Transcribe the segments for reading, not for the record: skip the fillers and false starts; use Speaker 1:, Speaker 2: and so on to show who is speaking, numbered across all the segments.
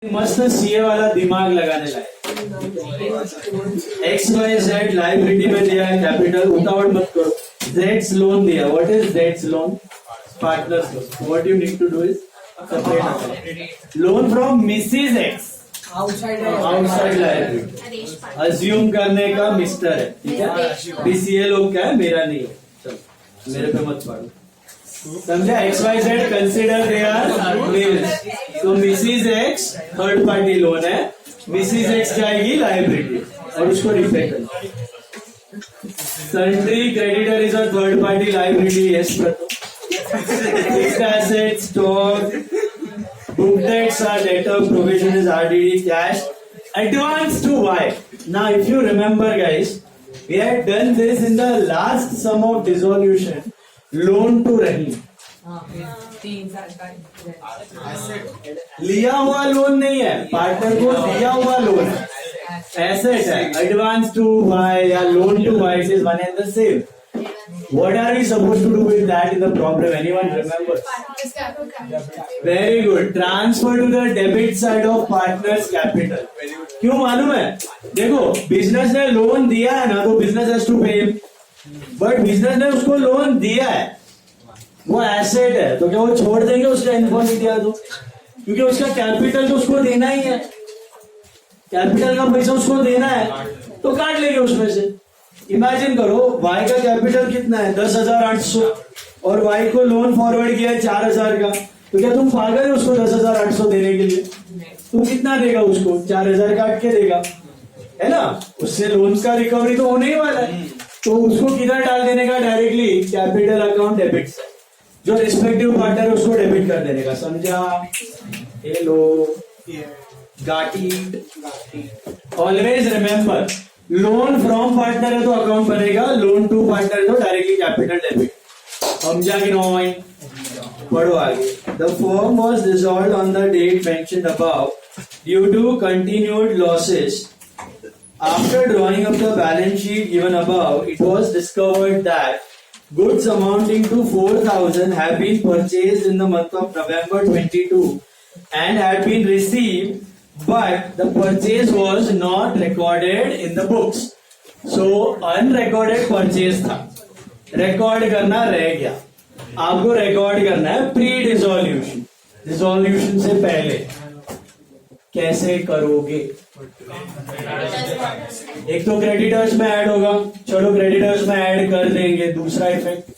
Speaker 1: मस्त सीए वाला दिमाग लगाने लाए। एक्स वाई जेड लाइबिलिटी में दिया है कैपिटल, उतावड़ मत करो। जेड्स लोन दिया, व्हाट इज जेड्स loan? Partners loan. What you need to do is separate loan from Mrs X outside liability. Assume करने का मिस्टर है, ठीक है। बीसीए लोग क्या है, मेरा नहीं है, चलो मेरे पे मत पढ़ो, समझा। X Y Z consider they are males, तो Mrs X third party loan है, मिसिज एक्स जाएगी लाइबिलिटी और उसको रिफे करना। Sundry creditor is a third party liability, yes प्रतो। Fixed assets, stock, book debts are debtor, provision is RDD, cash, advance to Y. Now if you remember guys, we had done this in the last sum of dissolution, loan to Rahim. लिया हुआ loan नहीं है, partner को दिया हुआ loan है, asset है। Advance to Y या loan to Y is one and the same. What are we supposed to do with that in the problem? Anyone remember? Very good. Transfer to the debit side of partner's capital. क्यों मालूम है? देखो business ने loan दिया है ना, तो business has to पे, बट बिजनेस ने उसको लोन दिया है, वो एसेट है, तो क्या वो छोड़ देंगे उसका इन्फॉर्म नहीं दिया तो? क्योंकि उसका कैपिटल तो उसको देना ही है, कैपिटल का पैसा उसको देना है, तो काट लेंगे उसमें से। इमेजिन करो वाई का कैपिटल कितना है, 10,800, और वाई को लोन फॉरवर्ड किया है 4,000 का, तो क्या तुम पागल है उसको 10,800 देने के लिए? तुम कितना देगा उसको? 4,000 काट के देगा, है ना। उससे लोन का रिकवरी तो होने ही वाला है, तो उसको किधर डाल देने का? डायरेक्टली कैपिटल अकाउंट डेबिट से, जो रिस्पेक्टिव पार्टनर है उसको डेबिट कर देने का, समझा? ये लो गाटी। Always remember, loan from partner है तो अकाउंट बनेगा, लोन टू पार्टनर है तो डायरेक्टली कैपिटल डेबिट, समझा कि नहीं? पढ़ो आगे। The firm was dissolved on the date mentioned above due to continued losses. After drawing up the balance sheet given above, it was discovered that goods amounting to 4,000 have been purchased in the month of November 22 and had been received, but the purchase was not recorded in the books. So unrecorded purchase था, record करना रह गया। आपको record करना है pre dissolution, dissolution से पहले। कैसे करोगे? एक तो क्रेडिटर्स में ऐड होगा, चलो क्रेडिटर्स में ऐड कर देंगे। दूसरा इफेक्ट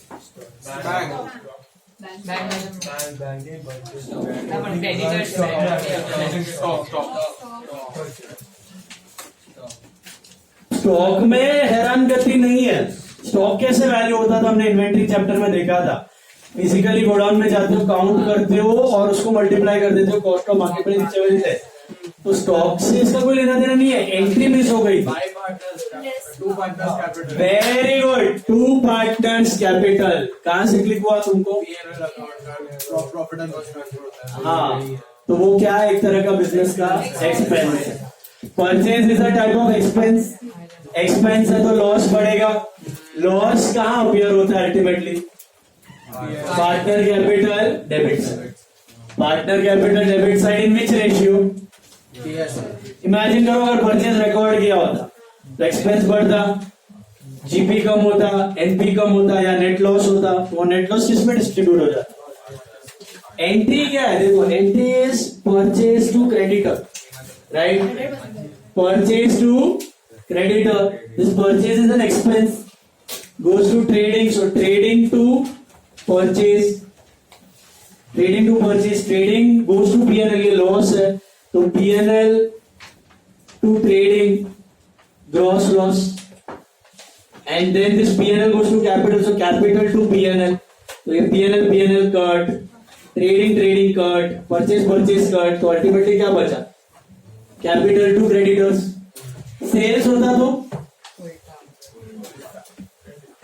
Speaker 1: स्टॉक में हैरान गति नहीं है। स्टॉक कैसे वैल्यू होता था, हमने इन्वेंट्री चैप्टर में देखा था। फिजिकली गोडाउन में जाते हो, काउंट करते हो और उसको मल्टीप्लाई कर देते हो, कॉस्ट ऑफ मार्केट में नीचे वाली है। तो स्टॉक से इसका कोई लेना देना नहीं है, एंट्री मिस हो गई। Very good, to partners capital. कहां से क्लिक हुआ तुमको? हाँ, तो वो क्या है? एक तरह का बिजनेस का एक्सपेंस है। Purchase is a type of expense, expense है तो लॉस बढ़ेगा। लॉस कहां अपीयर होता है ultimately? Partner capital debit side. Partner capital debit side इन विच रेशियो? इमेजिन करो अगर परचेज रिकॉर्ड किया होता तो एक्सपेंस बढ़ता, जीपी कम होता, एनपी कम होता, या नेट लॉस होता, तो वो नेट लॉस किसमें डिस्ट्रीब्यूट हो जाता? एंट्री क्या है? देखो, entry is purchase to creditor, right? Purchase to creditor, this purchase is an expense, goes to trading, so trading to purchase, trading to purchase, trading goes to P&L, ये loss है तो P&L to trading, gross loss, and then this P&L goes to capital, so capital to P&L, तो ये P&L cut, trading cut, purchase cut, तो ultimately क्या बचा? Capital to creditors. Sales होता तो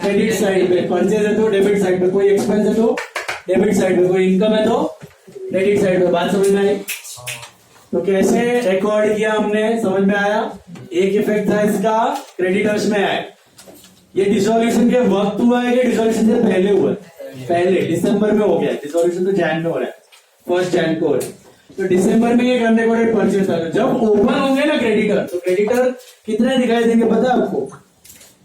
Speaker 1: क्रेडिट साइड पे, परचेज है तो डेबिट साइड पे, कोई एक्सपेंस है तो डेबिट साइड पे, कोई इनकम है तो क्रेडिट साइड पे। बात समझ में आई? तो कैसे रिकॉर्ड किया हमने, समझ में आया? एक इफेक्ट था इसका, क्रेडिटर्स में आया। ये डिसोल्यूशन के वक्त हुआ है कि डिसोल्यूशन से पहले हुआ है? पहले, दिसंबर में हो गया। डिसोल्यूशन तो जैन में हो रहा है, 1 जैन को हो रहा है। तो दिसंबर में एक अनरिकॉर्डेड परचेज था, तो जब ओपन होंगे ना क्रेडिटर, तो क्रेडिटर कितने दिखाई देंगे पता है आपको?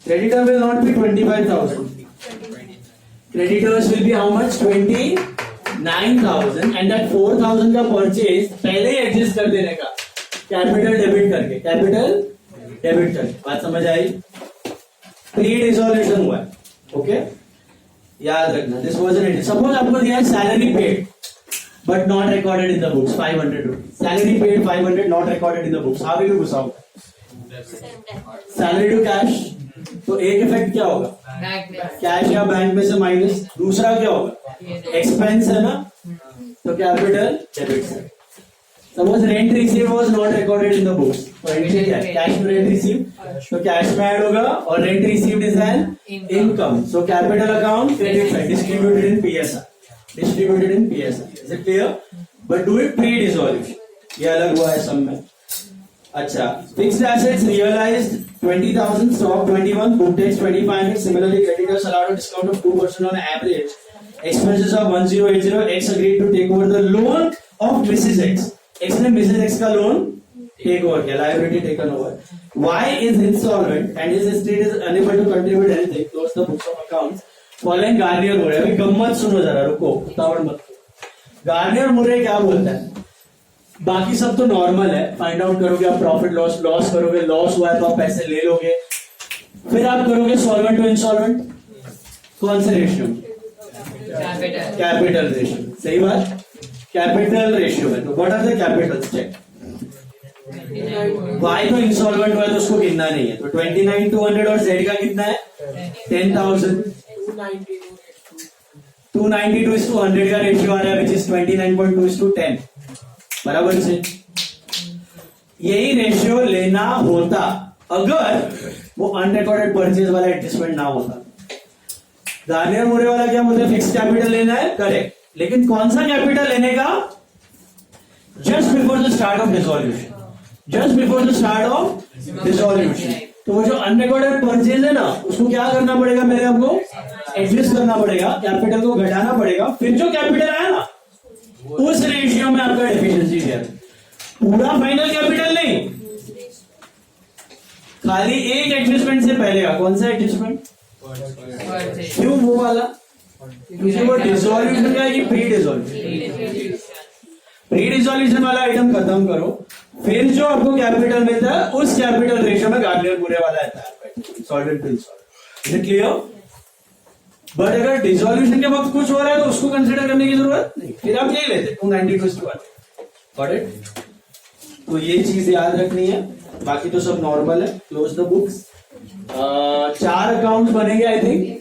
Speaker 1: Creditor will not be 25,000, creditors will be how much? 29,000, and that 4,000 का परचेज पहले ही एडजस्ट कर देने का, कैपिटल डेबिट करके, कैपिटल डेबिट करके। बात समझ आई? प्री डिसॉल्यूशन हुआ है, ओके, याद रखना। दिस वाज एन, सपोज आपको दिया है salary paid but not recorded in the books, 500 rupees. Salary paid 500, not recorded in the books. How will you push out? Salary to cash. तो एक effect क्या होगा? कैश या बैंक में से माइनस। दूसरा क्या होगा? एक्सपेंस है ना, तो कैपिटल डेबिट से। Suppose rent receive was not recorded in the books, तो एंट्री क्या है? कैश टू रेंट रिसीव, तो कैश में ऐड होगा, और rent received is an income, so capital account credit side distributed in PSR, distributed in PSR. Is it clear? But do it pre-dissolution. ये अलग हुआ है सब में। अच्छा, fixed assets realized 20,000, stock 21, book dates 2,500. Similarly, creditors allowed a discount of 2% on average. Expenses of 1,080. X agreed to take over the loan of Mrs. X. X ने Mrs. X का loan take over किया, liability taken over. Y is insolvent and his estate is unable to contribute anything. Close the books of accounts. Following Garnier मुरे। अभी गम्मत सुनो जरा, रुको, उतावड़ मत। गार्नियर मुरे क्या बोलता है? बाकी सब तो नॉर्मल है, फाइंड आउट करोगे आप प्रॉफिट लॉस, लॉस करोगे, लॉस हुआ है तो आप पैसे ले लोगे, फिर आप करोगे सॉल्वेंट टू इंसॉल्वेंट, कौन से रेशियो? कैपिटल रेशियो, सही बात, कैपिटल रेशियो में। तो what are the capitals? Check. Y तो इंसॉल्वेंट हुआ है तो उसको गिनना नहीं है, तो 29,200, और जेड का कितना है? 10,000। 292 is to 100 का रेशियो आ रहा है, which is 29.2 is to 10, बराबर से। यही रेशियो लेना होता अगर वो अनरिकॉर्डेड परचेज वाला एडजस्टमेंट ना होता। गार्नियर मोरे वाला क्या बोलते हैं? फिक्स कैपिटल लेना है, करेक्ट, लेकिन कौन सा कैपिटल लेने का? Just before the start of dissolution, just before the start of dissolution. तो वो जो अनरिकॉर्डेड परचेज है ना, उसको क्या करना पड़ेगा? मेरे आपको एडजस्ट करना पड़ेगा, कैपिटल को घटाना पड़ेगा, फिर जो कैपिटल आया ना उस रेशियो में आपका डेफिशिएंसी है। पूरा फाइनल कैपिटल नहीं, खाली एक एडजस्टमेंट से पहले का। कौन सा एडजस्टमेंट? क्यों वो वाला? क्योंकि वो डिसॉल्यूशन का है कि प्री डिसॉल्यूशन? प्री डिसॉल्यूशन वाला आइटम खत्म करो, फिर जो आपको कैपिटल मिलता है उस कैपिटल रेशियो में गार्नियर पूरे वाला आता है, solvent to insolvent. Is it clear? But अगर डिसॉल्यूशन के वक्त कुछ हो रहा है तो उसको कंसीडर करने की जरूरत नहीं, फिर आप यही लेते 292 गॉट इट? तो ये चीज याद रखनी है, बाकी तो सब नॉर्मल है। Close the books. 4 अकाउंट बनेंगे आई थिंक,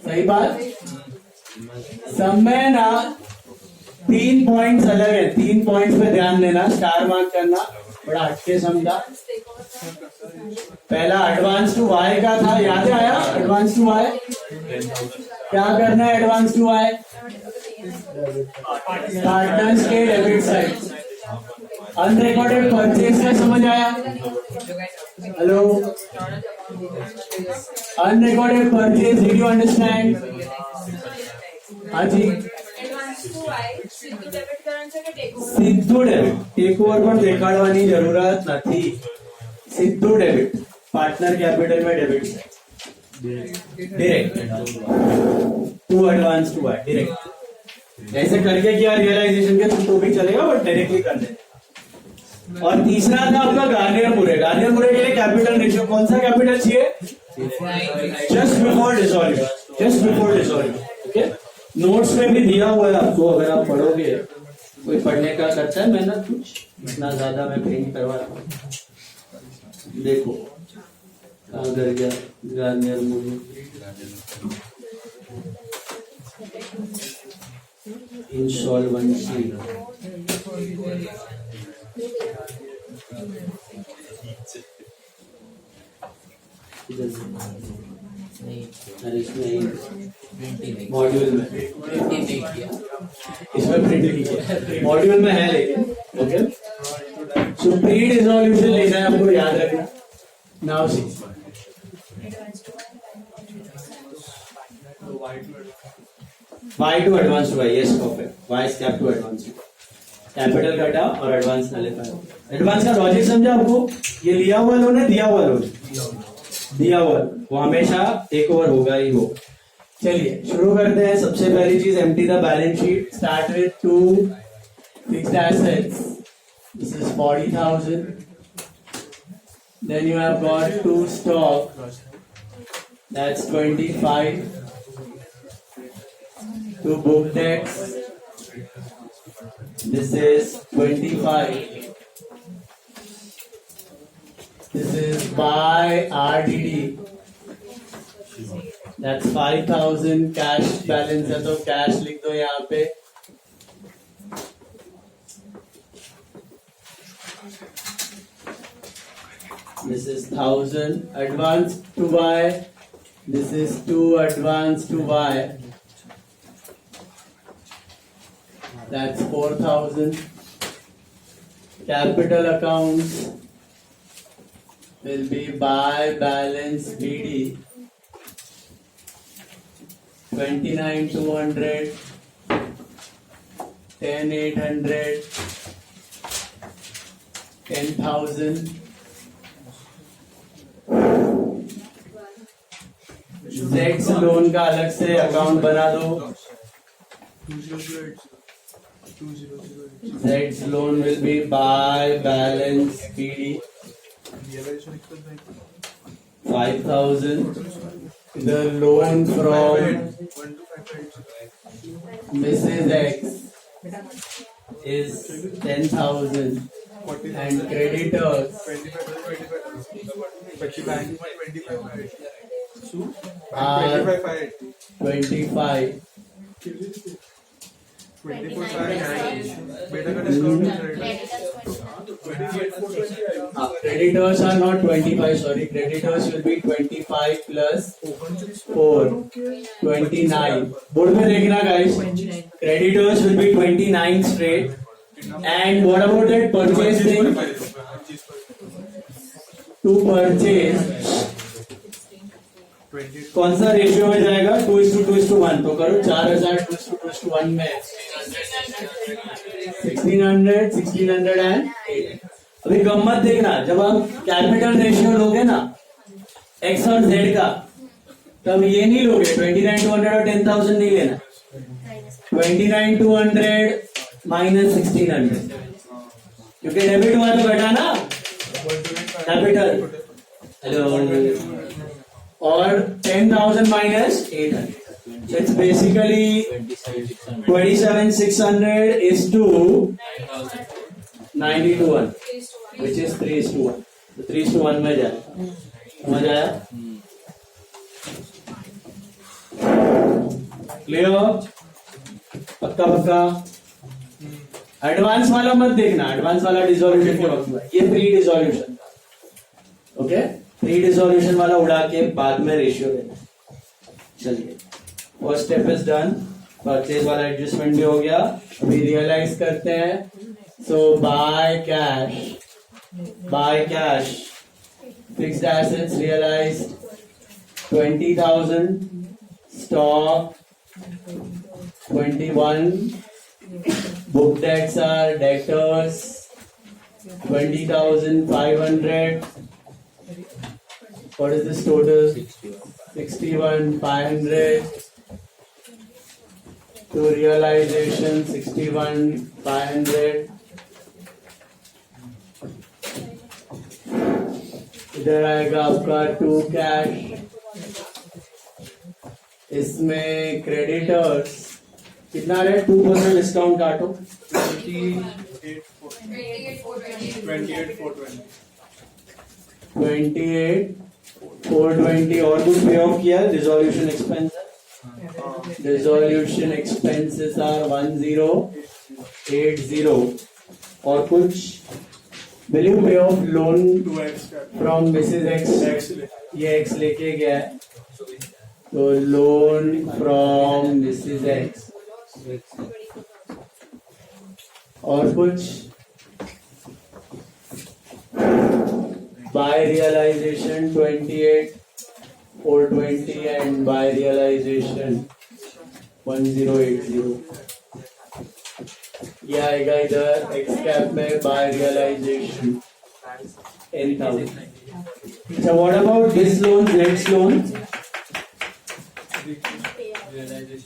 Speaker 1: सही बात। समय ना 3 पॉइंट्स अलग है, 3 पॉइंट्स पे ध्यान देना, स्टार मार्क करना, बड़ा हटके समझा। पहला एडवांस टू वाई का था, याद आया? एडवांस टू वाई क्या करना है? एडवांस टू वाई पार्टनर्स के डेबिट साइड। अनरिकॉर्डेड परचेज का समझ आया? Hello, unrecorded purchase, did you understand? हाँ जी, સીધું ડેબિટ ટેક ઓવર પણ દેખાડવાની જરૂરત નથી, સીધું ડેબિટ પાર્ટનર કેપિટલ में debit direct to advance to Y direct. ऐसे करके किया रियलाइजेशन के तो भी चलेगा, बट डायरेक्टली कर देना। और तीसरा था आपका गार्नियर मुरे। गार्नियर मुरे के लिए कैपिटल रेशियो कौन सा कैपिटल चाहिए? Just before dissolution, just before dissolution. Okay, notes में भी दिया हुआ है आपको, अगर आप पढ़ोगे। कोई पढ़ने का करता है मेहनत कुछ? इतना ज्यादा मैं प्रिंट करवा रहा हूँ, देखो कहाँ कर गया गार्नियर मुरे। इंसॉल्वेंसी, मॉड्यूल में इसमें प्रिंट कीजिए, मॉड्यूल में है लेकिन। ओके, सो प्री डिसॉल्यूशन लेना है आपको, याद रखना। Now see y to advance y, yes, perfect, y is kept to advance y। Capital कटा और एडवांस ना ले पाए। एडवांस का लॉजिक समझा आपको? ये लिया हुआ लोन है, दिया हुआ लोन, दिया हुआ वो हमेशा टेक ओवर होगा ही हो। चलिए शुरू करते हैं। सबसे पहली चीज empty the balance sheet. Start with 2 fixed assets, this is 40,000। Then you have got 2 stock, that's 25, 2 book debts, this is 25, this is by RDD, that's 5,000। Cash balance है तो कैश लिख दो यहाँ पे। This is 1,000 advance to buy, this is 2 advance to buy, that's 4,000। Capital accounts will be by balance BD, 29,200, 10,800, 10,000। जेक्स loan का अलग से account बना दो। Z's loan will be by balance BD, 5,000. The loan from Mrs. X is 10,000 and creditors are 25. Creditors are not 25, sorry. Creditors will be 25 plus 4, 29. Board में देखना guys. Creditors will be 29 straight. And what about that purchase thing? To purchase, कौन सा ratio में जाएगा? 2:2:1। तो करो 4,000 2:2:1 में 1600, 1600 and 8। अभी गम्मत देखना, जब आप कैपिटल रेशियो लोगे ना एक्स और जेड का, तब ये नहीं लोगे 29,200 और 10,000 नहीं लेना। 29,200 माइनस 1600, क्योंकि डेबिट हुआ तो बेटा ना कैपिटल। हेलो, और 10,000 minus 800. So it's basically 27,600 is to 90:1, which is 3:1. So 3:1 में जाए, समझ आया? क्लियर? पक्का पक्का। एडवांस वाला मत देखना, एडवांस वाला डिसोल्यूशन के वक्त में, ये pre dissolution, okay? Pre dissolution वाला उड़ा के बाद में रेशियो देना। चलिए, first step is done. Purchase वाला एडजस्टमेंट भी हो गया। अभी रियलाइज करते हैं। So by cash fixed assets realise 20,000, stock 21, book debts are debtors 20,500। What is this total? 61,500. To realization 61,500. इधर आएगा आपका टू कैश। इसमें क्रेडिटर्स कितना है? 2% डिस्काउंट काटो। 28,420 और कुछ पे ऑफ किया। रिजोल्यूशन एक्सपेंसेस आर 1080 और कुछ। Will you pay off loan from Mrs X? ये एक्स लेके गया है, तो लोन फ्रॉम मिसेज एक्स और कुछ। By realization 28,420 and by realization 1080. ये आएगा इधर एक्स कैप में bye realisation 10,000. So what about this loan, next loan?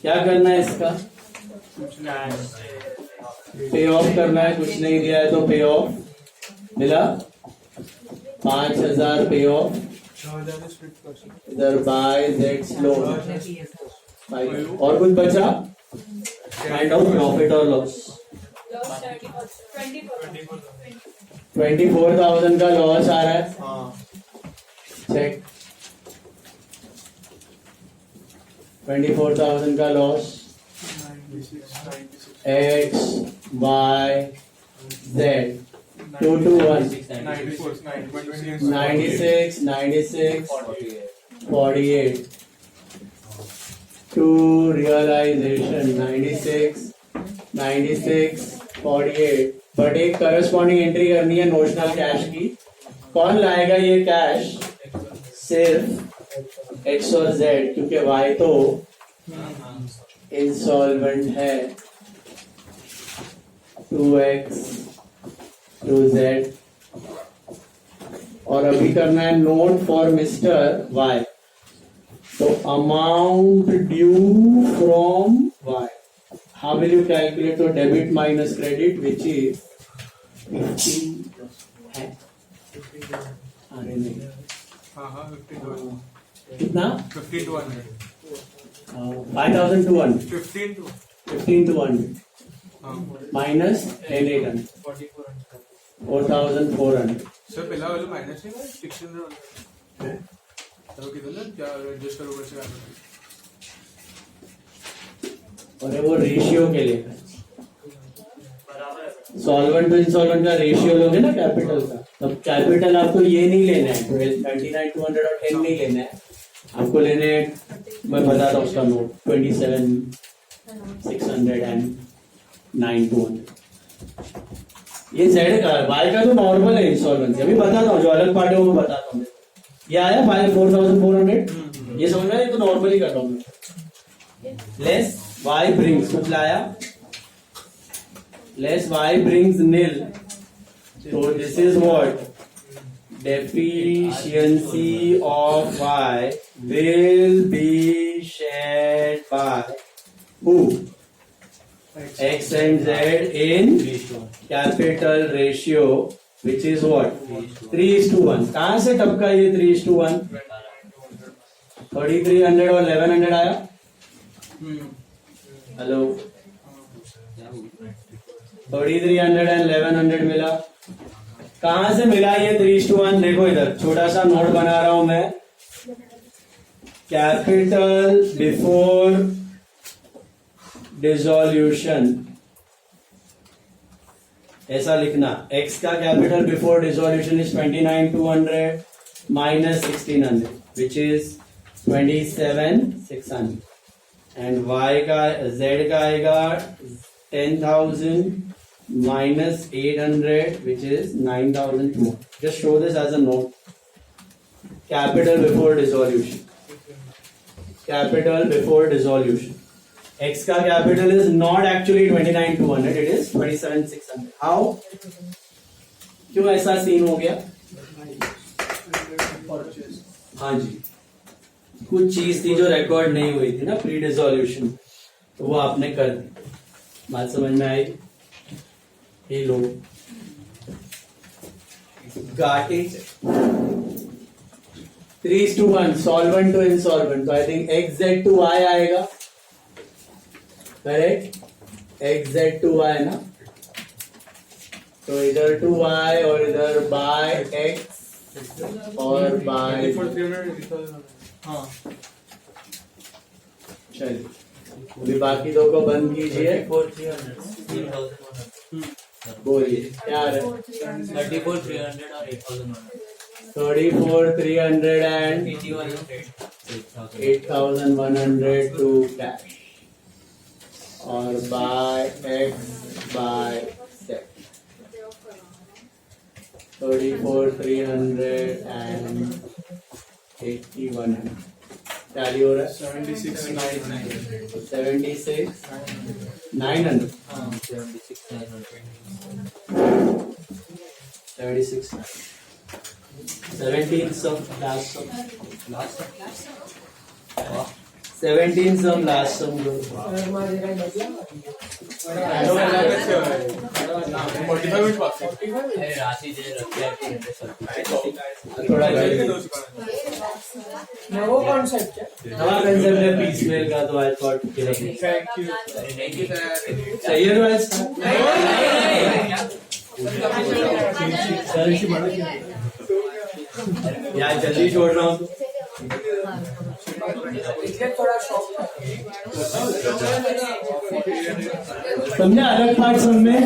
Speaker 1: क्या करना है इसका? पे ऑफ करना है. कुछ नहीं दिया है तो पे ऑफ मिला 5,000 पे ऑफ. इधर बाय जेट्स लोन. और कुछ बचा? फाइंड आउट प्रॉफिट और लॉस. 24,000 का लॉस आ रहा है. चेक. 24,000 का loss. X, Y, Z. 2 to 1. 96, 48. To realization 96, 48. But एक करस्पॉन्डिंग एंट्री करनी है नोशनल कैश की. कौन लाएगा ये कैश? सिर्फ X और Z, क्योंकि Y तो इंसॉल्वेंट है. 2X 2Z. और अभी करना है नोट फॉर मिस्टर Y. तो amount due from Y. How will you calculate? So debit minus credit, which is 15 है. अरे नहीं. कितना?
Speaker 2: 15 to 100.
Speaker 1: 5,000 to 1.
Speaker 2: 15 to
Speaker 1: 100. Minus 10,800. 4,400.
Speaker 2: Sir पहला वाला माइनस है 600 वाला. तो कितना क्या एडजस्ट करो कैसे करना?
Speaker 1: और वो रेशियो के लिए सॉल्वेंट टू इंसॉल्वेंट का रेशियो लोगे ना कैपिटल का. तब कैपिटल आपको ये नहीं लेना है 39, 200 और 10 नहीं लेना है. आपको लेने मैं बताता हूँ उसका नोट 27, 600 and 9, 200. ये जेड का है. वाई का तो नॉर्मल है इंसॉल्वेंसी. अभी बताता हूँ जो अलग पार्ट है वो मैं बताता हूँ. ये आया बाय 4,400. ये समझ में. ये तो नॉर्मली कर रहा हूँ. लेस वाई ब्रिंग्स कुछ लाया. लेस वाई ब्रिंग्स नील. तो this is what deficiency of Y will be shared by who? X and Z in capital ratio, which is what? 3:1. कहाँ से टपका ये 3:1? 3,300 और 1,100 आया. हेलो. 3,300 and 1,100 मिला. कहां से मिला ये 3:1? देखो इधर छोटा सा नोट बना रहा हूं मैं. कैपिटल बिफोर डिसॉल्यूशन ऐसा लिखना. एक्स का capital before dissolution is 29,200 minus 1,600 which is 27,600 and Y का जेड का आएगा 10,000 minus 800 which is 9,200. Just show this as a note. Capital before dissolution. Capital before dissolution. X का capital is not actually 29,200. It is 27,600. How? क्यों ऐसा scene हो गया? हाँ जी. कुछ चीज थी जो रिकॉर्ड नहीं हुई थी ना प्री डिसॉल्यूशन, तो वो आपने कर दी. बात समझ में आई? ये लो. Got it? 3:1 solvent to insolvent. तो I think XZ to Y आएगा. करेक्ट. XZ to Y ना. तो इधर to Y और इधर by X और by.
Speaker 2: हाँ.
Speaker 1: चलिए अभी बाकी दो को बंद कीजिए. बोलिए क्या है?
Speaker 3: 34,300 और 8,100.
Speaker 1: 34,300 and 8,100 to cash और by X by set. 34,300 and 8,100 tally हो रहा है.
Speaker 2: 76,999.
Speaker 1: 76 900.
Speaker 3: 76, 900.
Speaker 1: 76. 17th of last sum. 17th of last sum.
Speaker 3: अरे राशि दे रखी है 330.
Speaker 1: थोड़ा जल्दी.
Speaker 4: नवो कॉन्सेप्ट है.
Speaker 1: नवा कंसेप्ट है पीसमेल का, तो आई थॉट कि सही है. यार जल्दी छोड़ रहा हूँ.
Speaker 4: इसलिए थोड़ा शॉक.
Speaker 1: समझे अलग पार्ट सब में.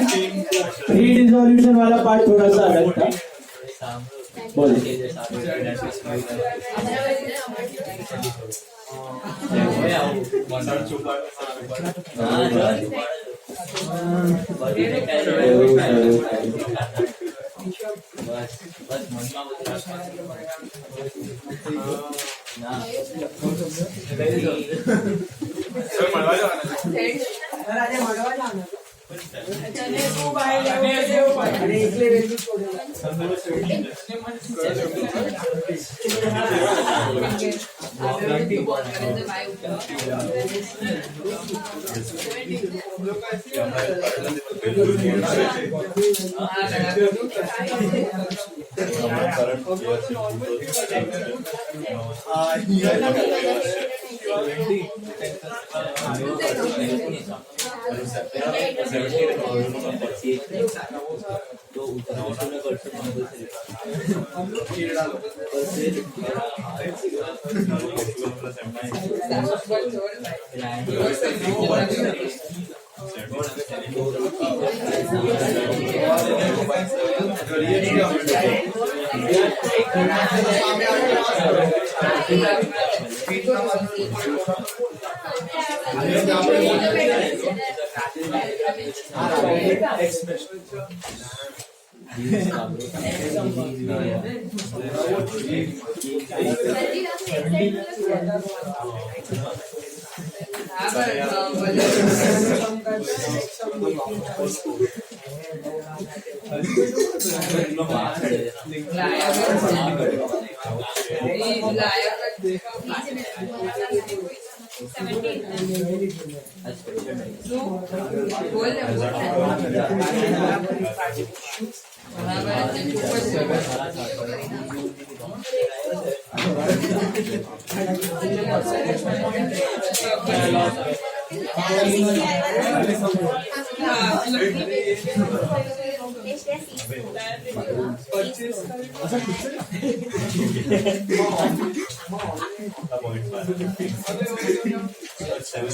Speaker 1: प्री डिसोल्यूशन वाला पार्ट थोड़ा सा अलग था. बोल.
Speaker 4: राजा मडवा जाना. चने तू बाहेर आणि इकडे वेगळी सोडलं.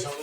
Speaker 3: तो